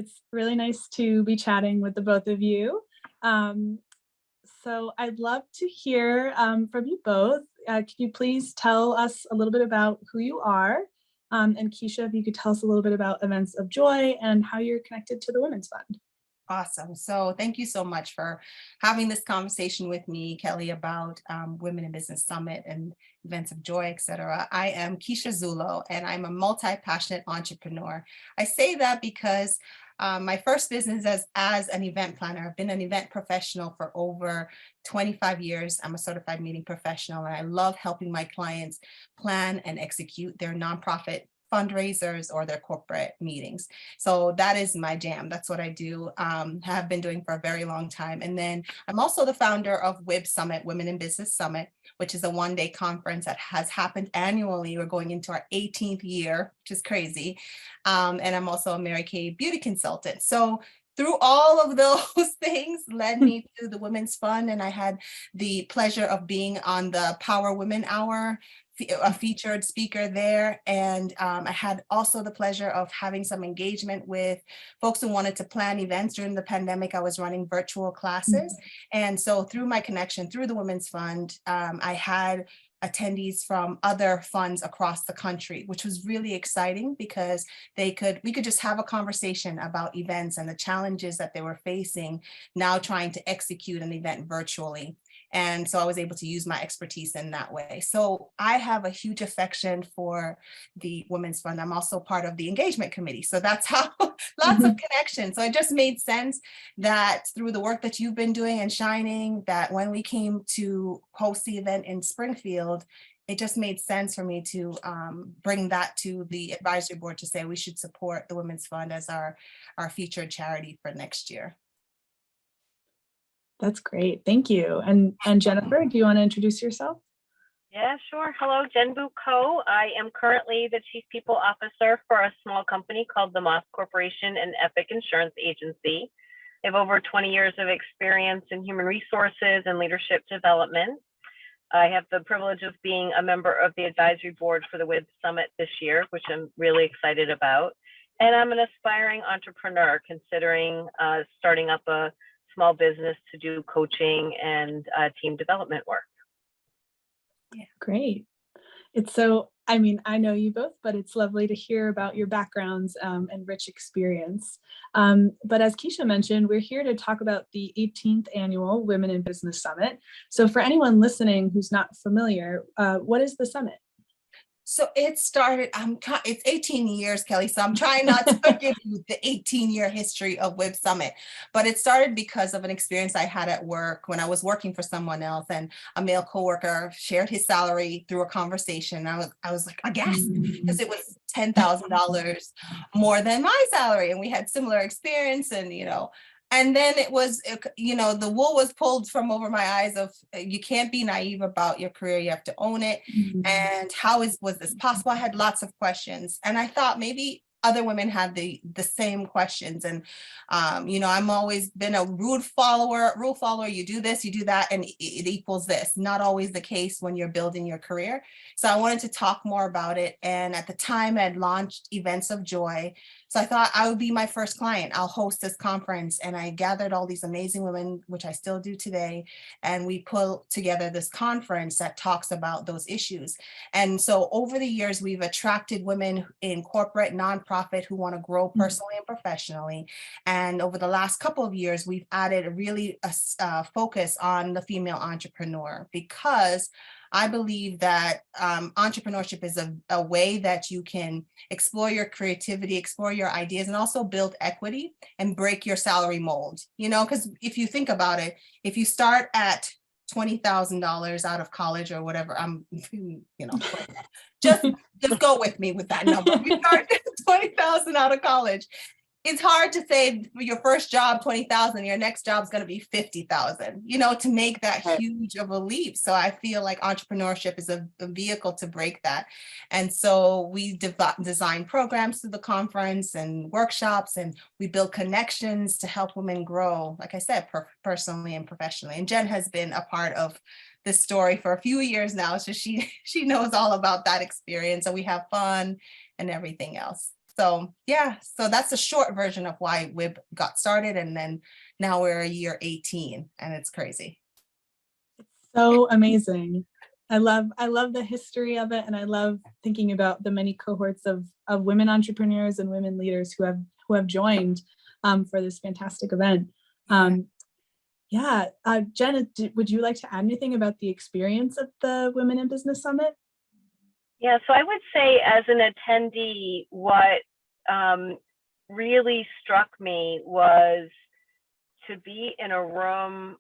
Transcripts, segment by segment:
It's really nice to be chatting with the both of you. Um, so I'd love to hear from you both. Can you please tell us a little bit about who you are? And Kisha, if you could tell us a little bit about Events of Joy and how you're connected to the Women's Fund. Awesome. So thank you so much for having this conversation with me, Kelly, about Women in Business Summit and Events of Joy, etc. I am Kisha Zullo, and I'm a multi-passionate entrepreneur. I say that because my first business as an event planner, I've been an event professional for over 25 years. I'm a certified meeting professional, and I love helping my clients plan and execute their nonprofit fundraisers or their corporate meetings. So that is my jam. That's what I do, have been doing for a very long time. And then I'm also the founder of WIB Summit, Women in Business Summit, which is a one-day conference that has happened annually. We're going into our 18th year, which is crazy. And I'm also a Mary Kay beauty consultant. So through all of those things led me to the Women's Fund, and I had the pleasure of being on the Power Women Hour, a featured speaker there. And I had also the pleasure of having some engagement with folks who wanted to plan events. During the pandemic, I was running virtual classes. And so through my connection through the Women's Fund, I had attendees from other funds across the country, which was really exciting because we could just have a conversation about events and the challenges that they were facing now trying to execute an event virtually. And so I was able to use my expertise in that way. So I have a huge affection for the Women's Fund. I'm also part of the engagement committee. So that's how lots of connections. So it just made sense that through the work that you've been doing and shining, that when we came to host the event in Springfield, it just made sense for me to bring that to the advisory board to say we should support the Women's Fund as our featured charity for next year. That's great. Thank you. And Jennifer, do you want to introduce yourself? Yeah, sure. Hello, Jenbu Ko. I am currently the Chief People Officer for a small company called the Moss Corporation and Epic Insurance Agency. I have over 20 years of experience in human resources and leadership development. I have the privilege of being a member of the advisory board for the WIB Summit this year, which I'm really excited about. And I'm an aspiring entrepreneur considering starting up a small business to do coaching and team development work. Yeah, great. It's so, I mean, I know you both, but it's lovely to hear about your backgrounds and rich experience. But as Kisha mentioned, we're here to talk about the 18th annual Women in Business Summit. So for anyone listening who's not familiar, what is the summit? So it started, it's 18 years, Kelly, so I'm trying not to give you the 18-year history of WIB Summit, but it started because of an experience I had at work when I was working for someone else, and a male coworker shared his salary through a conversation. I was like aghast because it was $10,000 more than my salary, and we had similar experience, and and then it was, the wool was pulled from over my eyes of you can't be naive about your career. You have to own it. And was this possible? I had lots of questions, and I thought maybe other women had the same questions. And, I'm always been a rule follower. You do this, you do that, and it equals this. Not always the case when you're building your career. So I wanted to talk more about it. And at the time I'd launched Events of Joy. So I thought I would be my first client. I'll host this conference. And I gathered all these amazing women, which I still do today. And we pulled together this conference that talks about those issues. And so over the years, we've attracted women in corporate, nonprofit who want to grow personally and professionally. And over the last couple of years, we've added a focus on the female entrepreneur, because I believe that entrepreneurship is a way that you can explore your creativity, explore your ideas, and also build equity and break your salary mold. Because if you think about it, if you start at $20,000 out of college or whatever, just go with me with that number. You start at 20,000 out of college. It's hard to say your first job, 20,000, your next job is going to be 50,000, to make that huge of a leap. So I feel like entrepreneurship is a vehicle to break that. And so we design programs through the conference and workshops, and we build connections to help women grow, like I said, personally and professionally. And Jen has been a part of this story for a few years now. So she knows all about that experience, and we have fun and everything else. So yeah, so that's a short version of why WIB got started. And then now we're a year 18 and it's crazy. So amazing. I love the history of it, and I love thinking about the many cohorts of women entrepreneurs and women leaders who have joined for this fantastic event. Jen, would you like to add anything about the experience of the Women in Business Summit? Yeah, so I would say as an attendee, what really struck me was to be in a room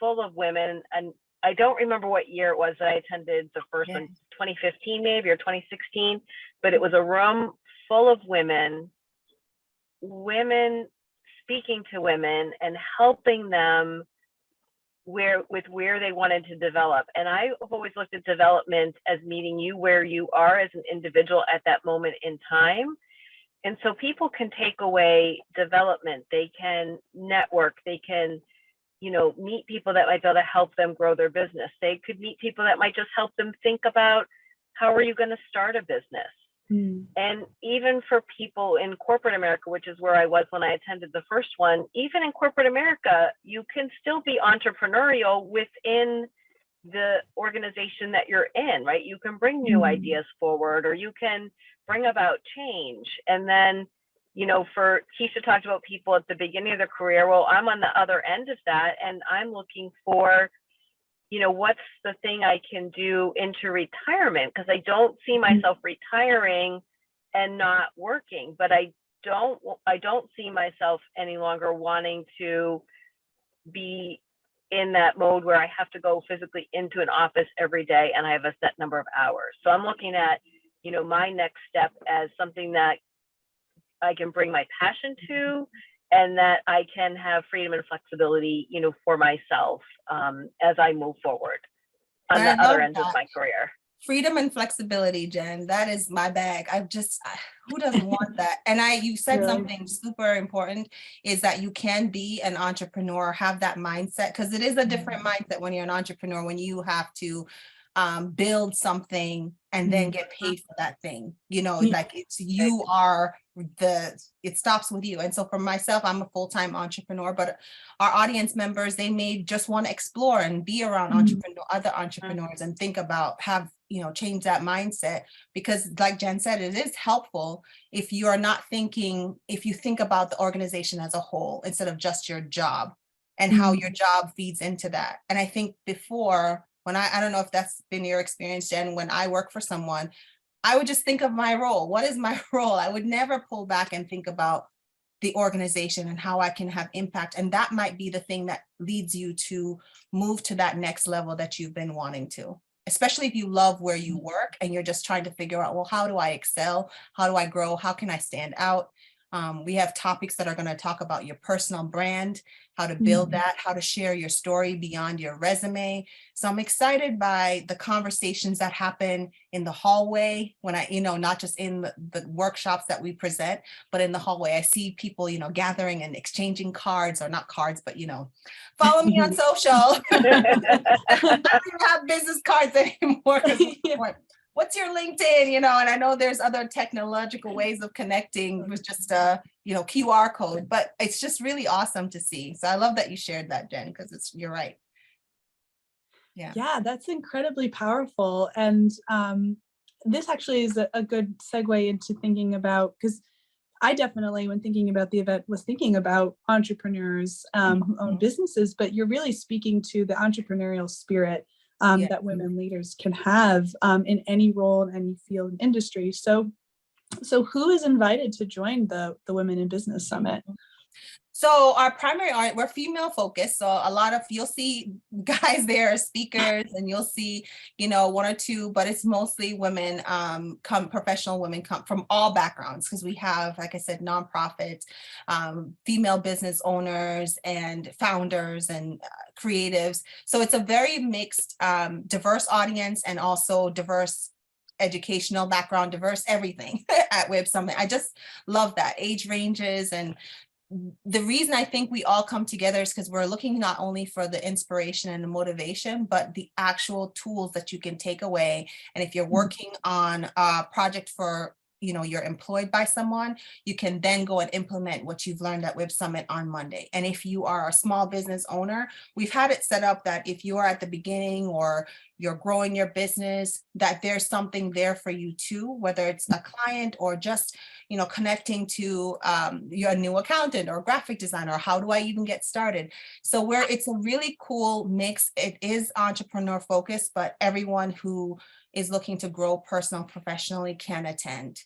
full of women, and I don't remember what year it was that I attended the first one, 2015 maybe, or 2016, but it was a room full of women speaking to women and helping them where they wanted to develop. And I've always looked at development as meeting you where you are as an individual at that moment in time. And so people can take away development, they can network, they can, meet people that might be able to help them grow their business. They could meet people that might just help them think about how are you going to start a business. And even for people in corporate America, which is where I was when I attended the first one, even in corporate America, you can still be entrepreneurial within the organization that you're in, right? You can bring new ideas forward, or you can bring about change. And then, for Kisha talked about people at the beginning of their career. Well, I'm on the other end of that, and I'm looking for, what's the thing I can do into retirement? Because I don't see myself retiring and not working, but I don't see myself any longer wanting to be in that mode where I have to go physically into an office every day and I have a set number of hours. So I'm looking at, my next step as something that I can bring my passion to, and that I can have freedom and flexibility, for myself as I move forward on the other end of my career. Freedom and flexibility, Jen, that is my bag. Who doesn't want that? And you said something super important, is that you can be an entrepreneur, have that mindset, because it is a different mindset when you're an entrepreneur, when you have to build something and then get paid for that thing, like it stops with you. And so for myself, I'm a full-time entrepreneur, but our audience members, they may just want to explore and be around other entrepreneurs and think about, change that mindset. Because like Jen said, it is helpful if you think about the organization as a whole instead of just your job and how your job feeds into that. And I think before, when I don't know if that's been your experience, Jen, when I work for someone, I would just think of my role. What is my role? I would never pull back and think about the organization and how I can have impact. And that might be the thing that leads you to move to that next level that you've been wanting to, especially if you love where you work and you're just trying to figure out, well, how do I excel? How do I grow? How can I stand out? We have topics that are going to talk about your personal brand, how to build that, how to share your story beyond your resume. So I'm excited by the conversations that happen in the hallway when not just in the workshops that we present, but in the hallway. I see people, gathering and exchanging cards, or not cards, but, follow me on social. I don't even have business cards anymore. What's your LinkedIn, and I know there's other technological ways of connecting with just a, QR code, but it's just really awesome to see. So I love that you shared that, Jen, because you're right. Yeah, that's incredibly powerful. And this actually is a good segue into thinking about, because I definitely, when thinking about the event, was thinking about entrepreneurs who own businesses, but you're really speaking to the entrepreneurial spirit that women leaders can have in any role, in any field and industry. So who is invited to join the Women in Business Summit? So our we're female focused. So you'll see guys there as speakers, and you'll see, one or two, but it's mostly women, professional women come from all backgrounds, because we have, like I said, nonprofits, female business owners and founders and creatives. So it's a very mixed, diverse audience, and also diverse educational background, diverse everything at WIB Summit. I just love that, age ranges. And the reason I think we all come together is because we're looking not only for the inspiration and the motivation, but the actual tools that you can take away. And if you're working on a project for you're employed by someone, you can then go and implement what you've learned at WIB Summit on Monday. And if you are a small business owner, we've had it set up that if you are at the beginning or you're growing your business, that there's something there for you too, whether it's a client or just, connecting to your new accountant or graphic designer, or how do I even get started? So it's a really cool mix. It is entrepreneur focused, but everyone who is looking to grow personal, professionally can attend.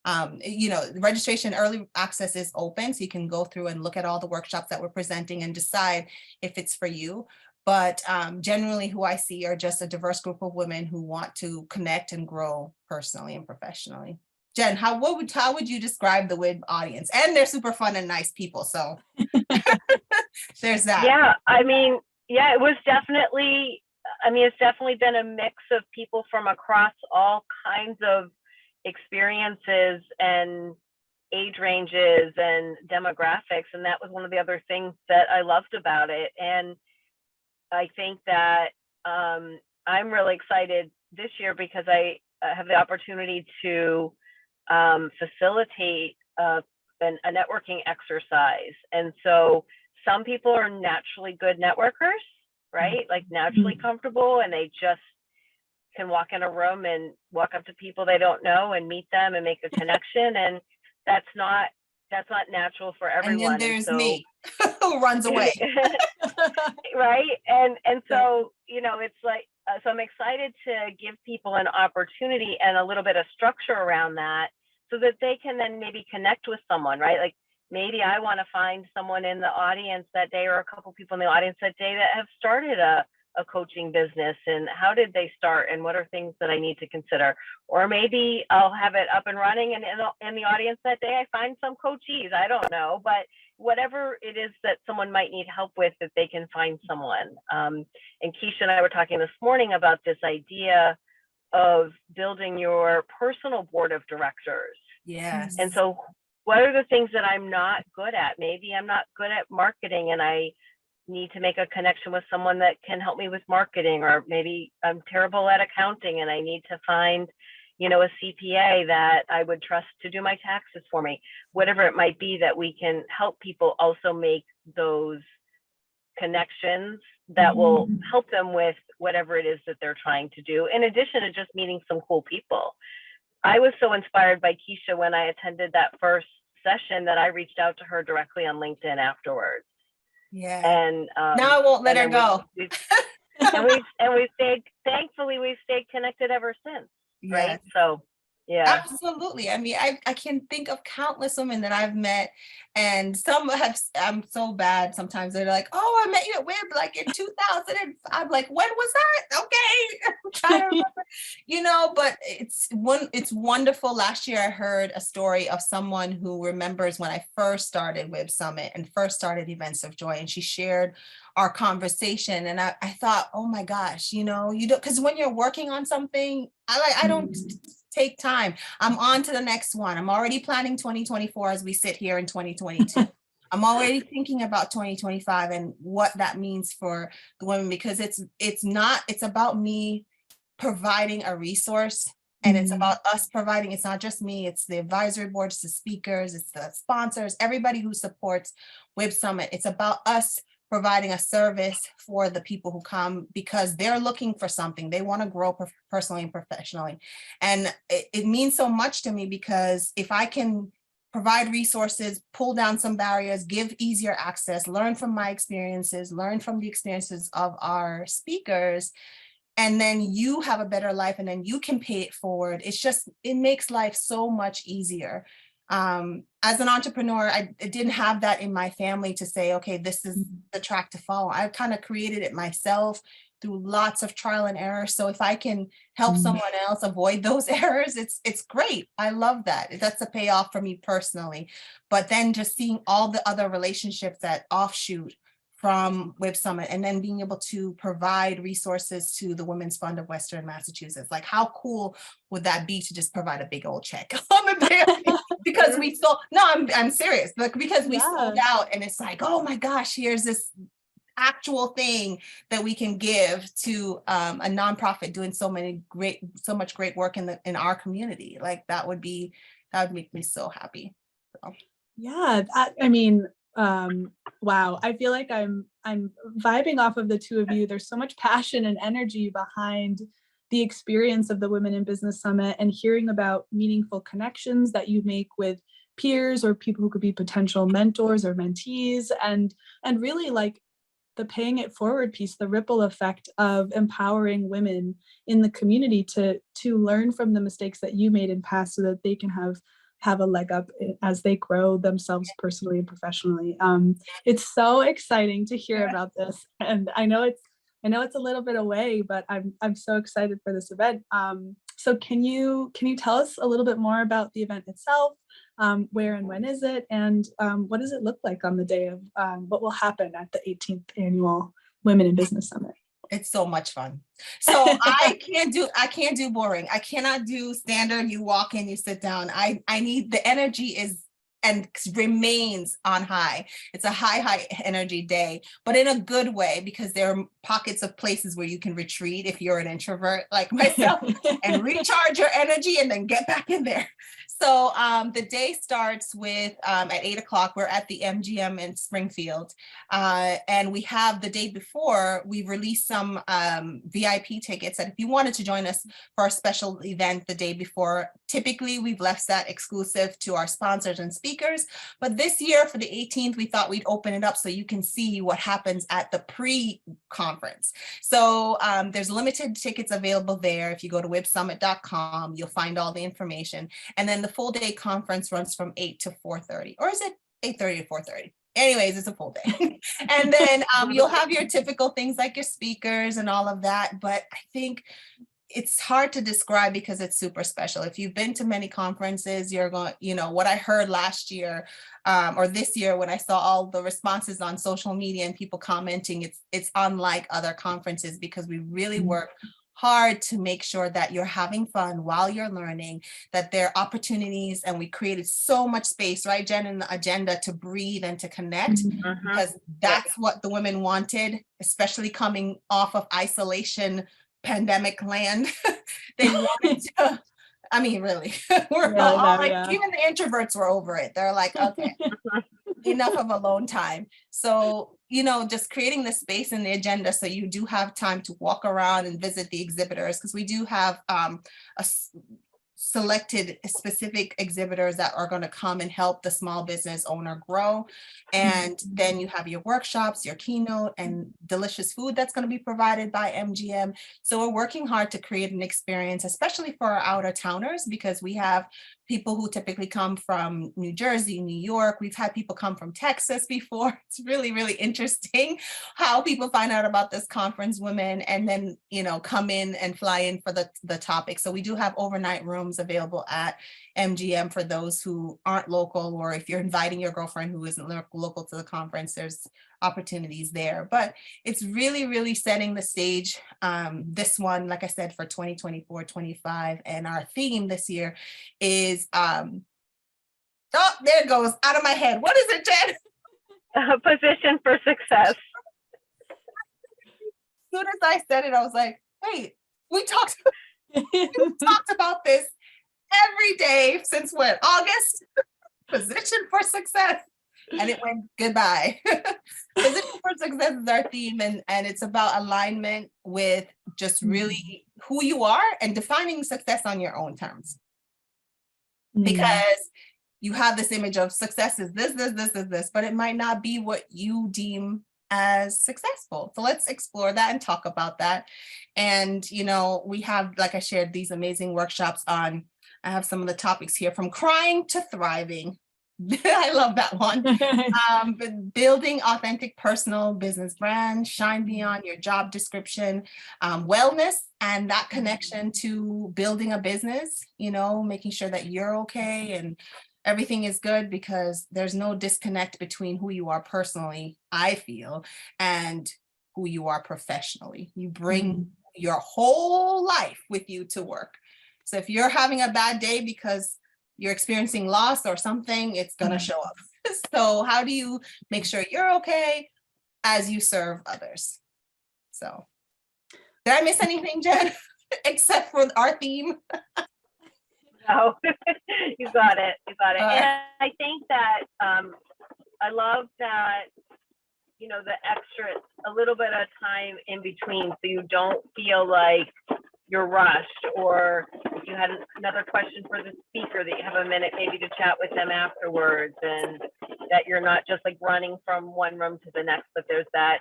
Registration early access is open, so you can go through and look at all the workshops that we're presenting and decide if it's for you. But generally who I see are just a diverse group of women who want to connect and grow personally and professionally. Jen, how would you describe the WIB audience? And they're super fun and nice people, so there's that. Yeah, it was definitely, it's definitely been a mix of people from across all kinds of experiences and age ranges and demographics, and that was one of the other things that I loved about it. And I think that I'm really excited this year because I have the opportunity to facilitate a networking exercise. And so some people are naturally good networkers, right? Like naturally comfortable, and they just can walk in a room and walk up to people they don't know and meet them and make a connection. And that's not natural for everyone. And then there's me who runs away. Right. And so, it's like, so I'm excited to give people an opportunity and a little bit of structure around that so that they can then maybe connect with someone, right? Like maybe I want to find someone in the audience that day, or a couple people in the audience that day that have started a coaching business, and how did they start, and what are things that I need to consider? Or maybe I'll have it up and running, and in the audience that day I find some coachees, I don't know, but whatever it is that someone might need help with, that they can find someone. And Kisha and I were talking this morning about this idea of building your personal board of directors. Yes. And so what are the things that I'm not good at? Maybe I'm not good at marketing and I need to make a connection with someone that can help me with marketing, or maybe I'm terrible at accounting and I need to find, a CPA that I would trust to do my taxes for me. Whatever it might be, that we can help people also make those connections that will help them with whatever it is that they're trying to do, in addition to just meeting some cool people. I was so inspired by Kisha when I attended that first session that I reached out to her directly on LinkedIn afterwards. Yeah. And now I won't let her go. Thankfully we've stayed connected ever since. Right. Yes. So yeah. Absolutely. I can think of countless women that I've met, and some I'm so bad sometimes. They're like, oh, I met you at WIB like in 2000. And I'm like, when was that? Okay. I'm trying to remember, but it's wonderful. Last year, I heard a story of someone who remembers when I first started WIB Summit and first started Events of Joy, and she shared our conversation. And I thought, oh my gosh, you don't, because when you're working on something, I don't take time. I'm on to the next one. I'm already planning 2024 as we sit here in 2022. I'm already thinking about 2025 and what that means for the women, because it's about me providing a resource, and it's about us providing. It's not just me, it's the advisory board, it's the speakers, it's the sponsors, everybody who supports WIB Summit. It's about us providing a service for the people who come, because they're looking for something. They want to grow personally and professionally. And it means so much to me, because if I can provide resources, pull down some barriers, give easier access, learn from my experiences, learn from the experiences of our speakers, and then you have a better life, and then you can pay it forward. It makes life so much easier. As an entrepreneur, I didn't have that in my family to say, okay, this is the track to follow. I kind of created it myself through lots of trial and error. So if I can help someone else avoid those errors, it's great. I love that. That's a payoff for me personally. But then just seeing all the other relationships that offshoot from WIB Summit, and then being able to provide resources to the Women's Fund of Western Massachusetts. Like, how cool would that be to just provide a big old check because we sold, no, I'm serious, like, because we sold out, and it's like, oh my gosh, here's this actual thing that we can give to a nonprofit doing so much great work in our community. Like, that would be That would make me so happy. So. Yeah, I mean, wow. I feel like I'm vibing off of the two of you. There's so much passion and energy behind the experience of the Women in Business Summit, and hearing about meaningful connections that you make with peers or people who could be potential mentors or mentees, and really like the paying it forward piece, the ripple effect of empowering women in the community to learn from the mistakes that you made in past, so that they can have a leg up as they grow themselves personally and professionally. It's so exciting to hear about this, and I know it's a little bit away, but I'm so excited for this event. So can you tell us a little bit more about the event itself? Where and when is it? And what does it look like on the day of what will happen at the 18th annual Women in Business Summit? It's so much fun. So I can't do boring. I cannot do standard. You walk in, you sit down. I need, the energy is and remains on high. It's a high energy day, but in a good way, because there are pockets of places where you can retreat if you're an introvert like myself and recharge your energy and then get back in there. So the day starts with at 8 o'clock, we're at the MGM in Springfield. And we have the day before, we've released some VIP tickets that if you wanted to join us for a special event the day before, typically we've left that exclusive to our sponsors and speakers. But this year for the 18th, we thought we'd open it up so you can see what happens at the pre-conference. So there's limited tickets available there. If you go to wibsummit.com, you'll find all the information. And then the full day conference runs from 8 to 4:30, or is it 8:30 to 4:30? Anyways, it's a full day. And then you'll have your typical things like your speakers and all of that. But I think it's hard to describe because it's super special. If you've been to many conferences, you're going, what I heard last year or this year when I saw all the responses on social media and people commenting, it's unlike other conferences because we really work hard to make sure that you're having fun while you're learning, that there are opportunities, and we created so much space, right, Jen, in the agenda to breathe and to connect, because that's what the women wanted, especially coming off of isolation, pandemic land. They wanted to, I mean, really, we're all like, even the introverts were over it. They're like, okay, enough of alone time. So, just creating the space in the agenda so you do have time to walk around and visit the exhibitors, because we do have selected specific exhibitors that are going to come and help the small business owner grow. And then you have your workshops, your keynote, and delicious food that's going to be provided by MGM. So we're working hard to create an experience, especially for our outer towners, because we have people who typically come from New Jersey, New York. We've had people come from Texas before. It's really, really interesting how people find out about this conference, women, and then, come in and fly in for the topic. So we do have overnight rooms available at MGM for those who aren't local, or if you're inviting your girlfriend who isn't local to the conference, there's opportunities there. But it's really, really setting the stage. This one, like I said, for 2024-25, and our theme this year is oh, there it goes out of my head. What is it, Jen? Position for success. As soon as I said it, I was like, wait, we talked about this every day since when? August? Position for success. And it went goodbye. Position for success is our theme, and it's about alignment with just really who you are and defining success on your own terms. Because you have this image of success is this, but it might not be what you deem as successful. So let's explore that and talk about that. And, we have, like I shared, these amazing workshops on, I have some of the topics here, from crying to thriving. I love that one. Building authentic personal business brand, shine beyond your job description, wellness, and that connection to building a business, making sure that you're okay and everything is good, because there's no disconnect between who you are personally, I feel, and who you are professionally. You bring your whole life with you to work. So if you're having a bad day because you're experiencing loss or something, it's going to show up. So how do you make sure you're okay as you serve others? So did I miss anything, Jen, except for our theme? No, you got it. You got it. All right. And I think that I love that, you know, the extra, a little bit of time in between, so you don't feel like you're rushed, or if you had another question for the speaker, that you have a minute maybe to chat with them afterwards, and that you're not just like running from one room to the next, but there's that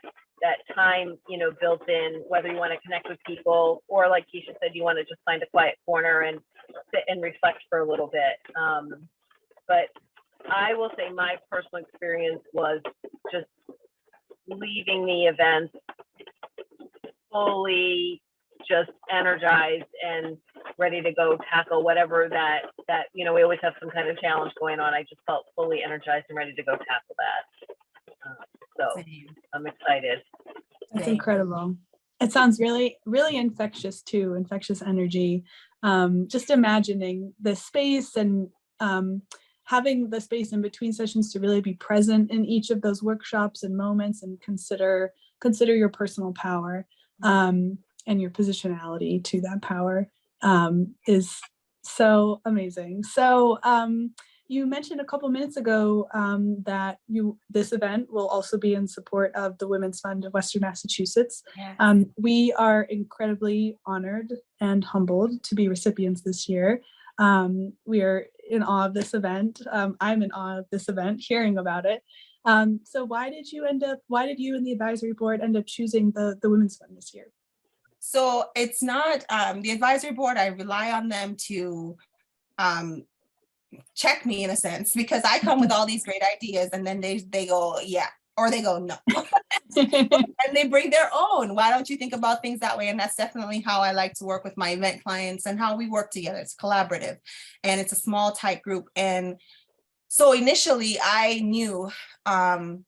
time, you know, built in, whether you want to connect with people, or like Kisha said, you want to just find a quiet corner and sit and reflect for a little bit. But I will say my personal experience was just leaving the event fully just energized and ready to go tackle whatever that, you know, we always have some kind of challenge going on. I just felt fully energized and ready to go tackle that. So I'm excited. That's incredible. It sounds really, really infectious too, infectious energy. Just imagining the space and having the space in between sessions to really be present in each of those workshops and moments, and consider your personal power and your positionality to that power is so amazing. So you mentioned a couple minutes ago that this event will also be in support of the Women's Fund of Western Massachusetts. Yes. We are incredibly honored and humbled to be recipients this year. We are in awe of this event. I'm in awe of this event, hearing about it. So why did you and the advisory board end up choosing the Women's Fund this year? So it's not the advisory board. I rely on them to check me in a sense, because I come with all these great ideas and then they go, yeah, or they go, no. And they bring their own. Why don't you think about things that way? And that's definitely how I like to work with my event clients and how we work together. It's collaborative and it's a small, tight group. And so initially I knew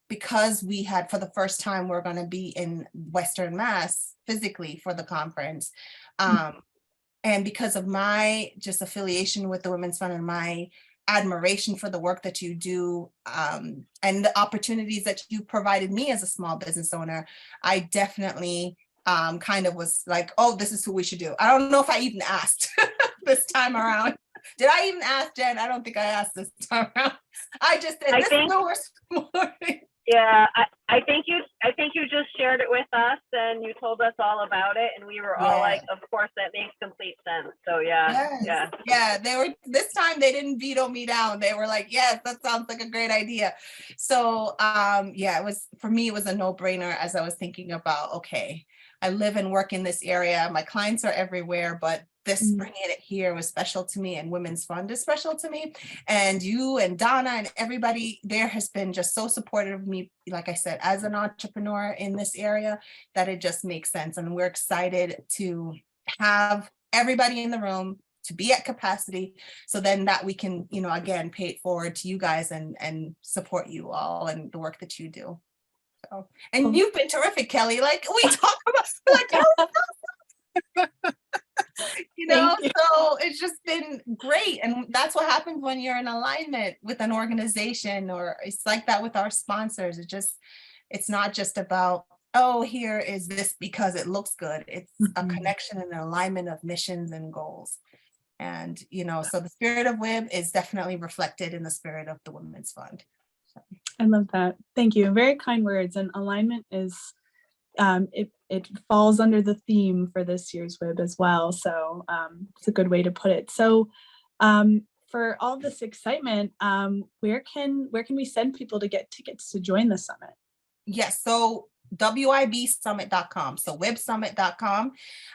because we had, for the first time, we're going to be in Western Mass physically for the conference. And because of my just affiliation with the Women's Fund and my admiration for the work that you do and the opportunities that you provided me as a small business owner, I definitely kind of was like, oh, this is who we should do. I don't know if I even asked this time around. Did I even ask, Jen? I don't think I asked this time around. I just said, this is who we're supporting. Yeah, I think you just shared it with us and you told us all about it, and we were all like, of course, that makes complete sense. So yeah. They were, this time they didn't veto me down. They were like, yes, that sounds like a great idea. So it was, for me, it was a no-brainer as I was thinking about, okay, I live and work in this area. My clients are everywhere, but this bringing it here was special to me, and Women's Fund is special to me. And you and Donna and everybody there has been just so supportive of me, like I said, as an entrepreneur in this area, that it just makes sense. And we're excited to have everybody in the room, to be at capacity, so then that we can, you know, again, pay it forward to you guys and support you all and the work that you do. So, and you've been terrific, Kelly. Like we talk about, like, you know, so it's just been great. And that's what happens when you're in alignment with an organization, or it's like that with our sponsors. It's not just about, oh, here is this because it looks good. It's a connection and an alignment of missions and goals. And, you know, so the spirit of WIB is definitely reflected in the spirit of the Women's Fund. So. I love that. Thank you. Very kind words. And alignment is, it falls under the theme for this year's WIB as well. So it's a good way to put it. So for all this excitement, where can we send people to get tickets to join the summit? Yes. So WIBsummit.com. So WIBsummit.com.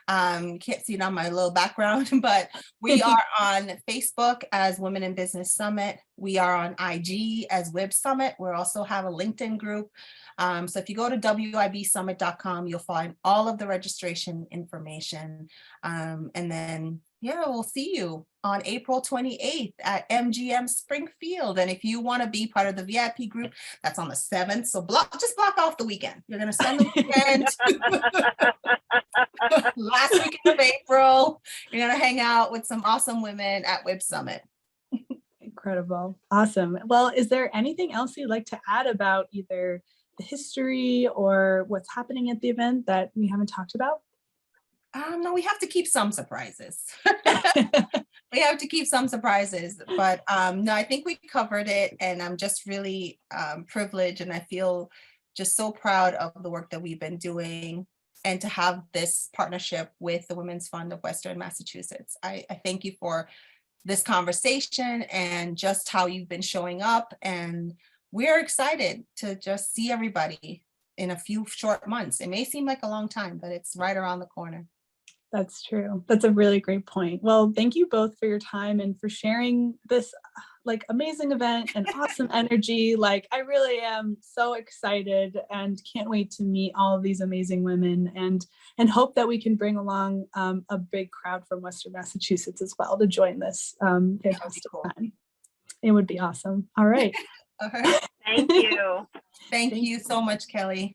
Can't see it on my little background, but we are on Facebook as Women in Business Summit. We are on IG as WIB Summit. We also have a LinkedIn group. So if you go to WIBsummit.com, you'll find all of the registration information. And then, we'll see you on April 28th at MGM Springfield. And if you want to be part of the VIP group, that's on the 7th. So just block off the weekend. You're going to spend the weekend last weekend of April. You're going to hang out with some awesome women at WIB Summit. Incredible. Awesome. Well, is there anything else you'd like to add about either the history or what's happening at the event that we haven't talked about? No, we have to keep some surprises. We have to keep some surprises, but no, I think we covered it, and I'm just really privileged, and I feel just so proud of the work that we've been doing, and to have this partnership with the Women's Fund of Western Massachusetts. I thank you for this conversation and just how you've been showing up, and we're excited to just see everybody in a few short months. It may seem like a long time, but it's right around the corner. That's true. That's a really great point. Well, thank you both for your time and for sharing this like amazing event and awesome energy. Like I really am so excited and can't wait to meet all of these amazing women and hope that we can bring along a big crowd from Western Massachusetts as well to join this fantastic time. It would be awesome. All right. All right. Thank you. Thank you so much, Kelly.